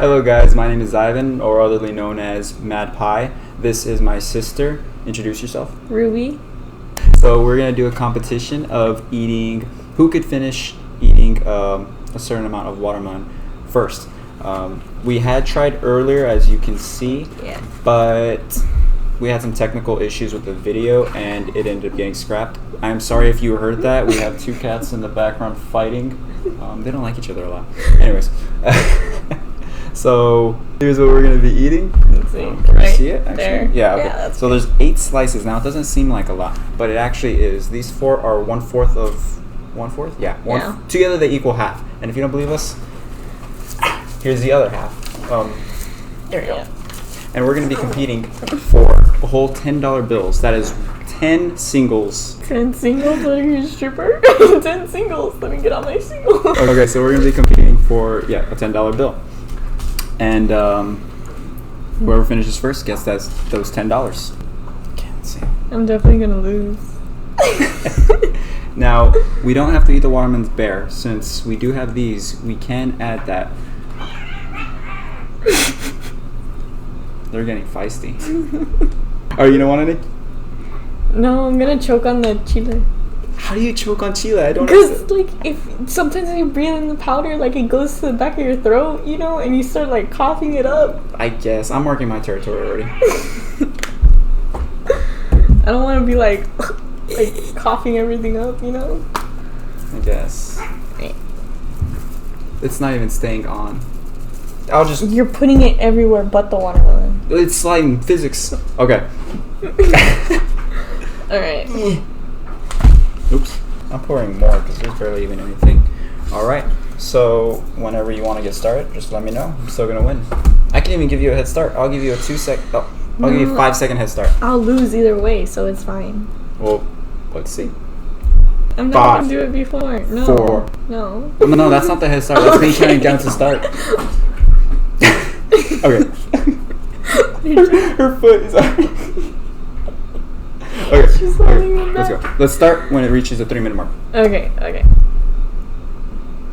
Hello guys, my name is Ivan, or otherly known as Mad Pie. This is my sister. Introduce yourself. Ruby. So we're going to do a competition of eating, who could finish eating a certain amount of watermelon first. We had tried earlier, as you can see, but we had some technical issues with the video and it ended up getting scrapped. I'm sorry if you heard that. We have two cats in the background fighting. They don't like each other a lot. Anyways. So here's what we're going to be eating. Can you see it? Actually? There. Yeah, okay. Yeah, So there's 8 slices. Now it doesn't seem like a lot, but it actually is. These 4 are 1/4 of 1/4? Yeah. Together they equal half. And if you don't believe us, here's the other half. There we go. And we're going to be competing for a whole $10 bills. That is 10 singles. 10 singles? Are you a stripper? 10 singles. Let me get on my singles. Okay, so we're going to be competing for, a $10 bill. And whoever finishes first gets those $10. Can't see. I'm definitely going to lose. Now, we don't have to eat the watermelons bare. Since we do have these, we can add that. They're getting feisty. Oh, you don't want any? No, I'm going to choke on the chile. How do you choke on chile? I don't know. Because, if sometimes when you breathe in the powder, it goes to the back of your throat, and you start, coughing it up. I guess. I'm marking my territory already. I don't want to be, coughing everything up, I guess. It's not even staying on. You're putting it everywhere but the watermelon. It's sliding physics. Okay. Alright. Oops. I'm pouring more because there's barely even anything. Alright. So, whenever you want to get started, just let me know. I'm still going to win. I can even give you a head start. I'll give you a 2-second... Oh, I'll give you a 5-second head start. I'll lose either way, so it's fine. Well, let's see. I'm not going to do it before. No. 4. No. No, that's not the head start. That's me counting down to start. Okay. Her foot is on. Okay. Let's go. Let's start when it reaches the 3-minute mark. Okay.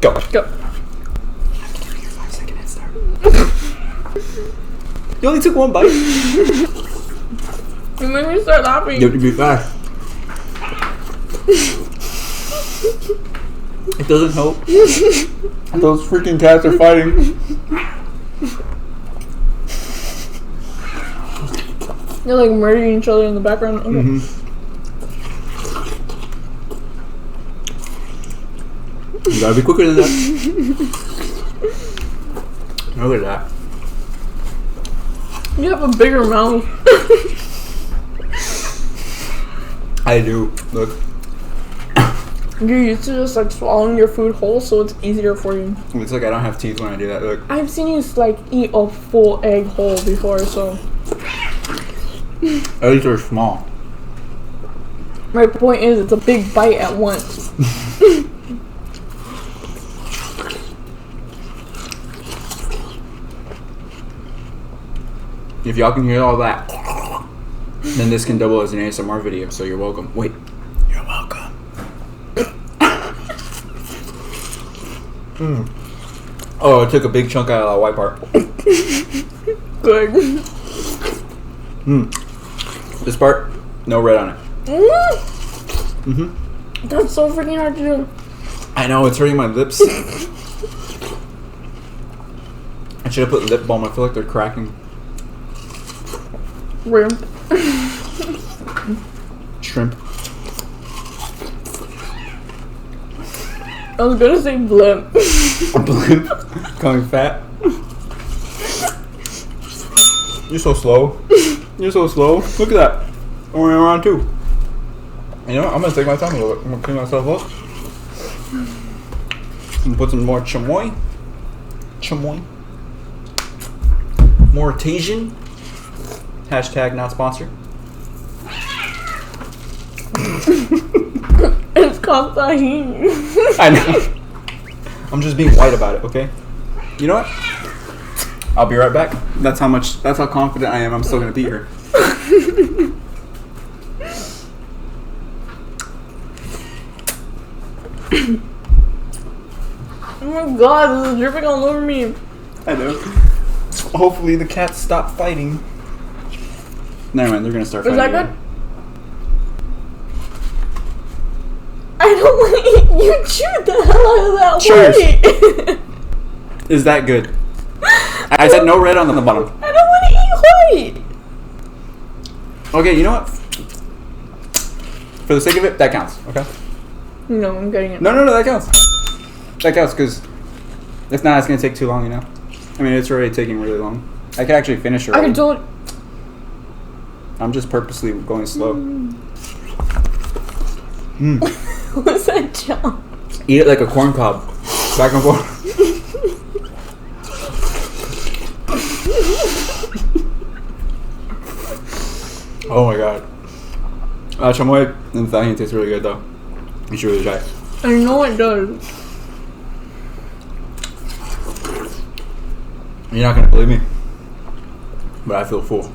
Go. Go. I have to give you a 5-second head start. You only took 1 bite. You made me start laughing. You have to be fast. It doesn't help. Those freaking cats are fighting. They're murdering each other in the background. Okay. Mm-hmm. You gotta be quicker than that. Look at that. You have a bigger mouth. I do. Look. You're used to just swallowing your food whole, so it's easier for you. It's like I don't have teeth when I do that. Look. I've seen you eat a full egg whole before, so. Eggs are small. My point is, it's a big bite at once. If y'all can hear all that, then this can double as an ASMR video, so you're welcome. Wait. You're welcome. Oh, I took a big chunk out of that white part. Good. This part, no red on it. That's so freaking hard to do. I know, it's hurting my lips. I should have put lip balm. I feel like they're cracking. Shrimp. I was gonna say blimp. Blimp? Coming fat? You're so slow. You're so slow. Look at that. I'm only around 2. You know what? I'm gonna take my time a little bit. I'm gonna clean myself up. I'm gonna put some more chamoy. More Tajin. Hashtag not sponsored. It's called tahini. I know. I'm just being white about it, okay? You know what? I'll be right back. That's how confident I am. I'm still gonna beat her. Oh my god, this is dripping all over me. I know. Hopefully the cats stop fighting. Never mind, they're gonna start fighting. Is that good? I don't want to eat. You chewed the hell out of that white. Is that good? I said no red on the bottom. I don't want to eat white. Okay, you know what? For the sake of it, that counts. Okay. No, I'm getting it. No, that counts. That counts because if not, it's gonna take too long. You know. I mean, it's already taking really long. I could actually finish it. I don't. I'm just purposely going slow. What's that jump? Eat it like a corn cob. Back and forth. Oh my god. Chamoy and tahini tastes really good though. You should really try it. I know it does. You're not gonna believe me, but I feel full.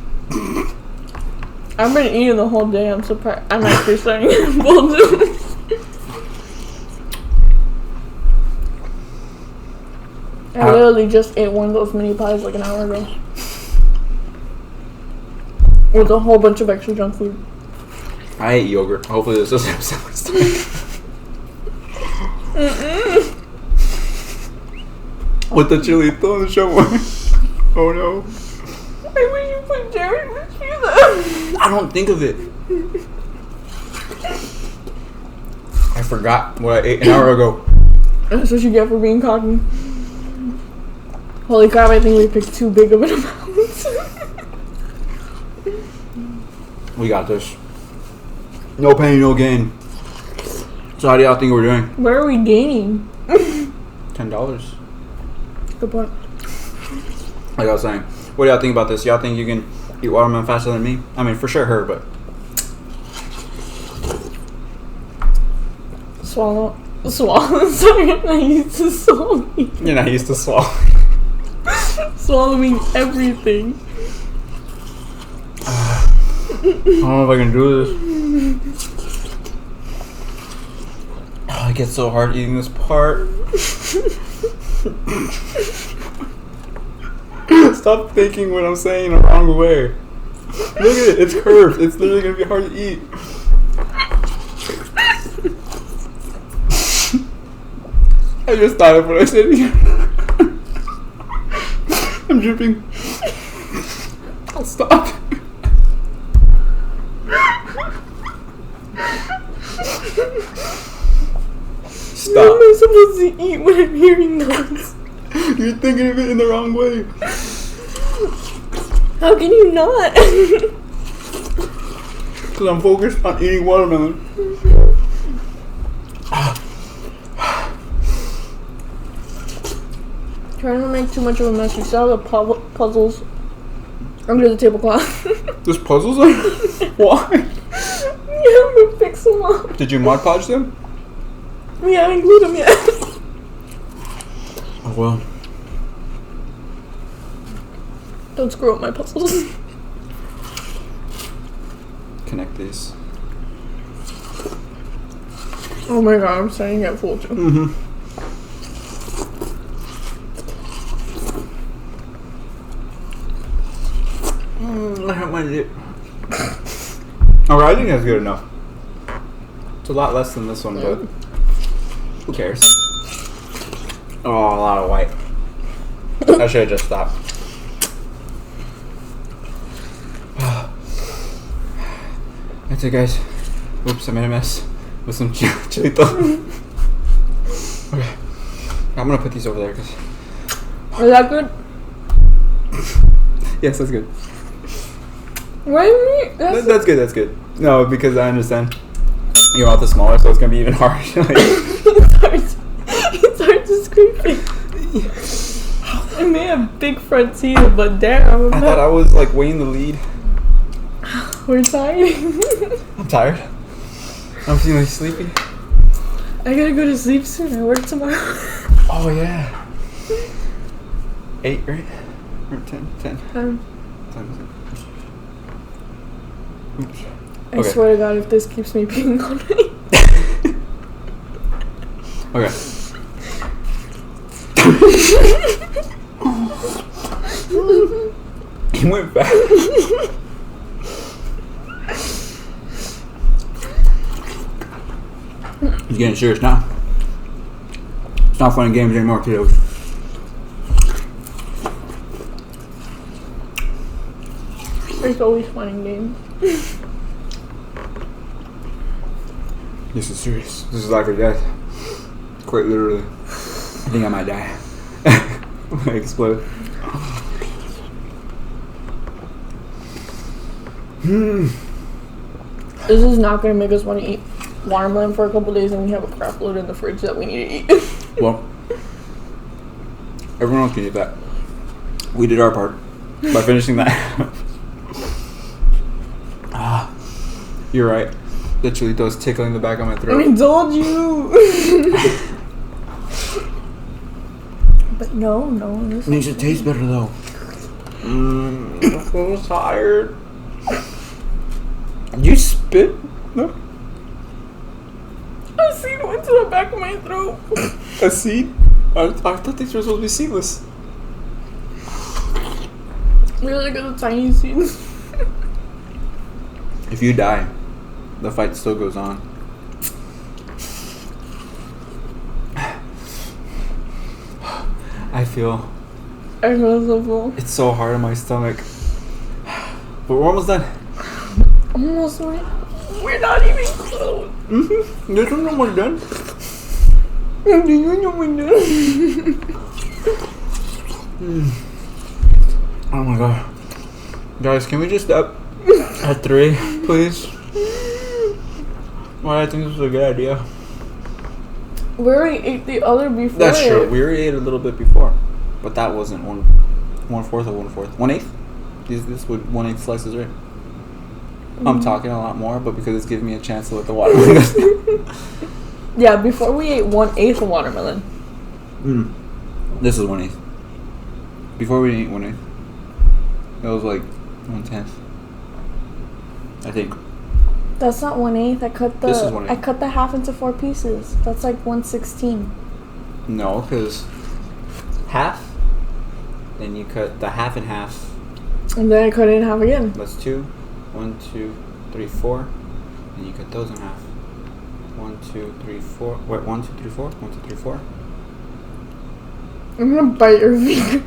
I've been eating the whole day. I'm surprised. I'm actually starting to get full too. I literally just ate one of those mini pies like an hour ago. With a whole bunch of extra junk food. I ate yogurt. Hopefully this doesn't have so much stomach. With the chilito and the shower. Oh no. Why would you put Jerry with cheese? I don't think of it. I forgot what I ate an hour ago. That's what you get for being cocky. Holy crap, I think we picked too big of an amount. We got this. No pain, no gain. So how do y'all think we're doing? Where are we gaining? $10. Good point. Like I was saying. What do y'all think about this? Y'all think you can eat watermelon faster than me? I mean, for sure her, but... Swallow. Sorry, I'm not used to swallowing. You're not used to swallow. Swallowing everything. I don't know if I can do this. Oh, it gets so hard eating this part. Stop thinking what I'm saying the wrong way. Look at it, it's curved. It's literally gonna be hard to eat. I just thought of what I said again. I'm dripping. I'll stop. Stop. How am I supposed to eat when I'm hearing those? You're thinking of it in the wrong way. How can you not? Because I'm focused on eating watermelon. Trying to make too much of a mess. You saw the puzzles under the tablecloth. There's puzzles on? Why? You haven't fixed them up. Did you Mod Podge them? We haven't glued them yet. Oh well. Don't screw up my puzzles. Connect these. Oh my god, I'm starting to get full too. Mm-hmm. I have my lip. Alright, I think that's good enough. It's a lot less than this one, but who cares? Oh, a lot of white. I should have just stopped. That's it, guys. Oops, I made a mess with some chilito. Okay, I'm gonna put these over there, cause. Is that good? Yes, that's good. Why me? That's good. That's good. No, because I understand. Your mouth is smaller, so it's gonna be even harder. It's hard to scrape it. I may have big front teeth, but damn. I thought I was like weighing the lead. We're tired. I'm tired. I'm feeling sleepy. I gotta go to sleep soon. I work tomorrow. Oh yeah. 8, right? Or 10? 10. 10 is it? Oops. I swear to God, if this keeps me peeing all night. Okay. He went back. He's getting serious now. It's not fun and games anymore, kiddos. It's always fun and games. This is serious. This is life or death. Quite literally. I think I might die. I'm gonna explode. This is not gonna make us want to eat watermelon for a couple days, and we have a crap load in the fridge that we need to eat. Well, everyone else can eat that. We did our part by finishing that. You're right. Literally, those tickling the back of my throat. I told you. But no. It needs to taste better though. I'm so tired. You spit? No. A seed went to the back of my throat. A seed? I thought these were supposed to be seedless. They're like little tiny seeds. If you die, the fight still goes on. I feel so full. it's so hard in my stomach. But we're almost done. Almost right. We're not even close. Mm-hmm. There's no more done. Oh my god. Guys, can we just stop at 3, please? Well, I think this is a good idea. We already ate the other before. That's true. We already ate a little bit before. But that wasn't 1/4 or 1/4. 1/8? This would 1/8 slices, right? I'm talking a lot more, but because it's giving me a chance to let the watermelon. Yeah, before we ate 1/8 of watermelon. This is 1/8. Before we didn't eat 1/8. It was like 1/10. I think. That's not 1/8. This is 1/8. I cut the half into 4 pieces. That's like 1/16. No, because half. Then you cut the half in half. And then I cut it in half again. That's 2. 1, 2, 3, 4. And you cut those in half. 1, 2, 3, 4. Wait, 1, 2, 3, 4. 1, 2, 3, 4. I'm gonna bite your finger.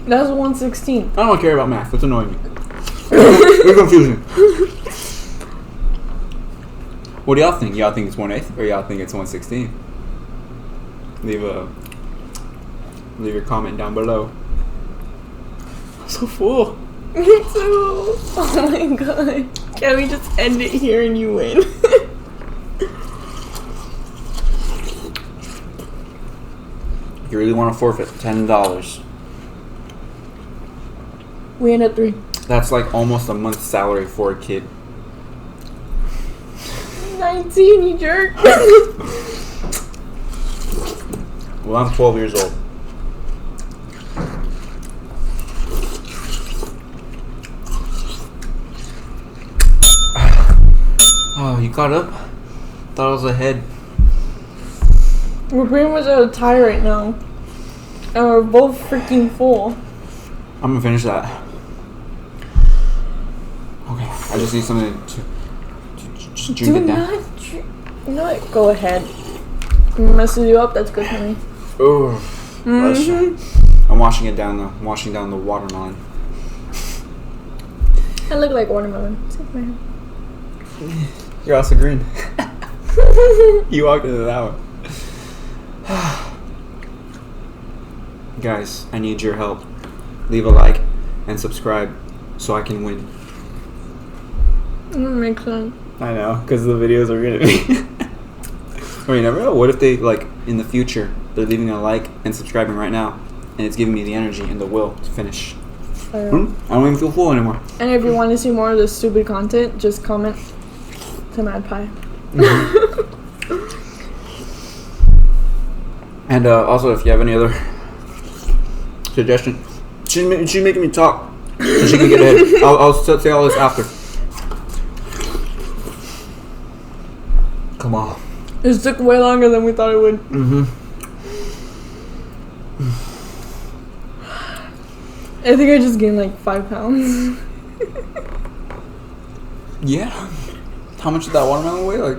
That's 1/16. I don't care about math. It's annoying me. You're confusing. What do y'all think? Y'all think it's 1/8 or y'all think it's 1/16? Leave your comment down below. I'm so full. Me too. Oh my god. Can we just end it here and you win? You really want to forfeit $10? We end at 3. That's like almost a month's salary for a kid. 19, you jerk. Well, I'm 12 years old. Oh, you caught up? Thought I was ahead. We're pretty much at a tie right now. And we're both freaking full. I'm gonna finish that. Okay, I just need something to just drink it down. You know what? Go ahead. Messes you up, that's good for me. Oh, I'm washing it down though. I'm washing down the watermelon. I look like watermelon. Take my hand. You're also green. You walked into that one. Guys, I need your help. Leave a like and subscribe so I can win. That makes sense. I know, because the videos are gonna be. Or you never know. What if they, like, in the future, they're leaving a like and subscribing right now, and it's giving me the energy and the will to finish. I don't even feel full anymore. And if you want to see more of this stupid content, just comment to Mad Pie. And also, if you have any other suggestions, she's making me talk so she can get ahead. I'll say all this after. Come on. This took way longer than we thought it would. I think I just gained like 5 pounds. Yeah. How much did that watermelon weigh? Like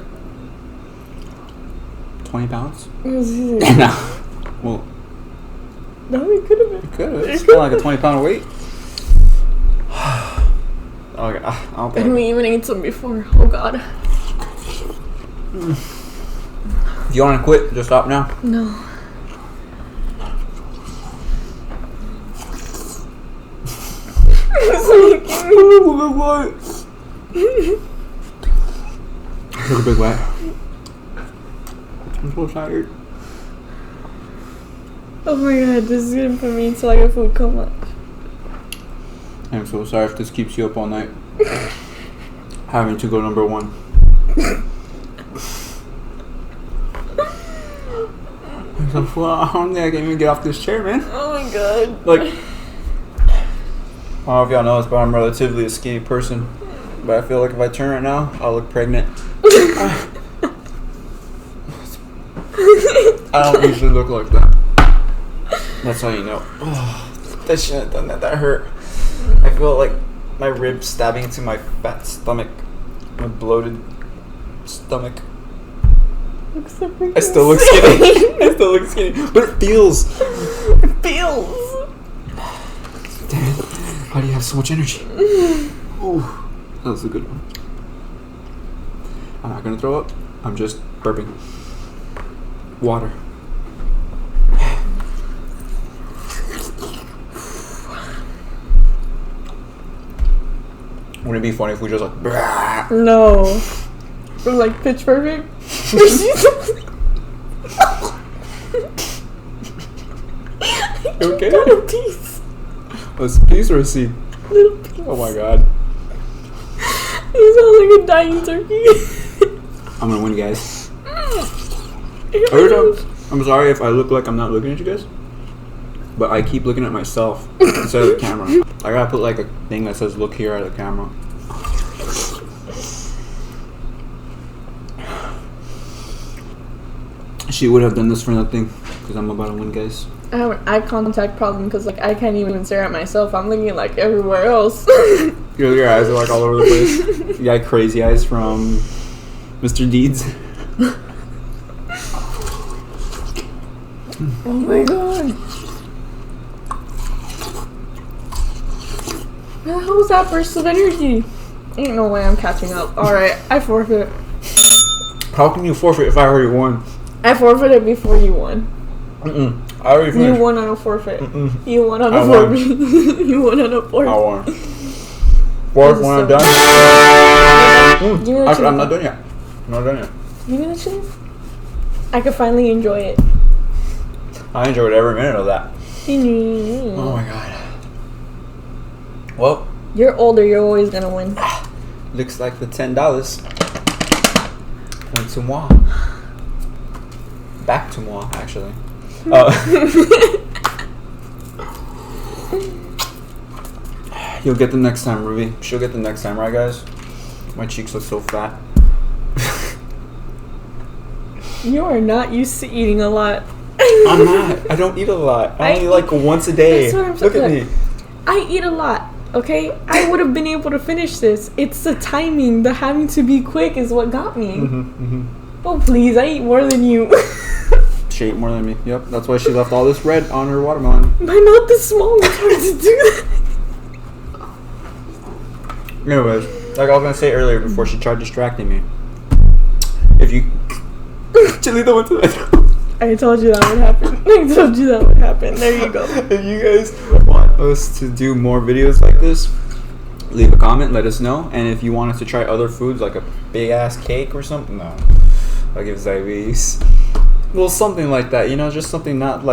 20 pounds? No. Well, no, it could have been. it could have. It's still like a 20-pound weight. Okay, I don't think. And we even ate some before. Oh god. If you want to quit, just stop now. No. It's like, Look a big white. I'm so tired. oh my god, this is gonna put me into like a food coma. I'm so sorry if this keeps you up all night. Having to go number 1. I'm so full. I don't think I can even get off this chair, man. Oh my god. Like, I don't know if y'all know this, but I'm relatively a skinny person. But I feel like if I turn right now, I'll look pregnant. I don't usually look like that. That's how you know. Oh, that shouldn't have done that. That hurt. I feel like my ribs stabbing into my fat stomach. My bloated stomach. I still look skinny. I still look skinny. But it feels. It feels. Damn it. How do you have so much energy? Ooh, that was a good one. I'm not gonna throw up. I'm just burping. Water. Wouldn't it be funny if we just like... Brah. No. We're like pitch perfect. You okay? Got a piece. Was it a piece or a seed? Little piece. Oh my god. You sound like a dying turkey. I'm gonna win, guys. Every time, I'm sorry if I look like I'm not looking at you guys, but I keep looking at myself instead of the camera. I gotta put like a thing that says "Look here" at the camera. She would have done this for nothing because I'm about to win, guys. I have an eye contact problem because like I can't even stare at myself. I'm looking like everywhere else. Your eyes are like all over the place. You got crazy eyes from Mr. Deeds. Oh my god. How was that burst of energy? Ain't no way I'm catching up. Alright, I forfeit. How can you forfeit if I already won? I forfeited before you won. I already finished. You won on a forfeit. You won on I a won. forfeit. You won on a forfeit. I won. Fourth one, I'm done. Give me the Actually, I'm chili. not done yet. I'm not done yet. Give me the chili. I could finally enjoy it. I enjoyed every minute of that. Oh Oh my god. Well, you're older, you're always gonna win. looks like the $10 went to moi. Back to moi, actually. You'll get them next time, Ruby. She'll get them next time, right, guys? My cheeks look so fat. You are not used to eating a lot. I'm not. I don't eat a lot. I only eat like once a day. That's what I'm Look at saying. me. I eat a lot, okay? I would have been able to finish this. It's the timing, the having to be quick is what got me. Oh, please, I eat more than you. She ate more than me. Yep, that's why she left all this red on her watermelon. My mouth is small, it's hard to do that. Anyways, like I was gonna say earlier before she tried distracting me. If you... Chelita went to that. I told you that would happen. I told you that would happen. There you go. If you guys want us to do more videos like this, leave a comment, let us know. And if you want us to try other foods like a big ass cake or something, no, I'll give diabetes. Well, something like that, you know, just something not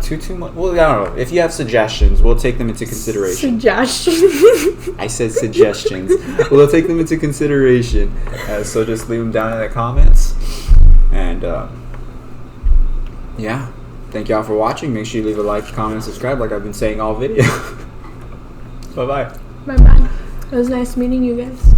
too much. Well, I don't know. If you have suggestions, we'll take them into consideration. Suggestions. I said suggestions. We'll take them into consideration. So just leave them down in the comments. And yeah, thank y'all for watching. Make sure you leave a like, comment, and subscribe like I've been saying all video. Bye-bye. Bye-bye. It was nice meeting you guys.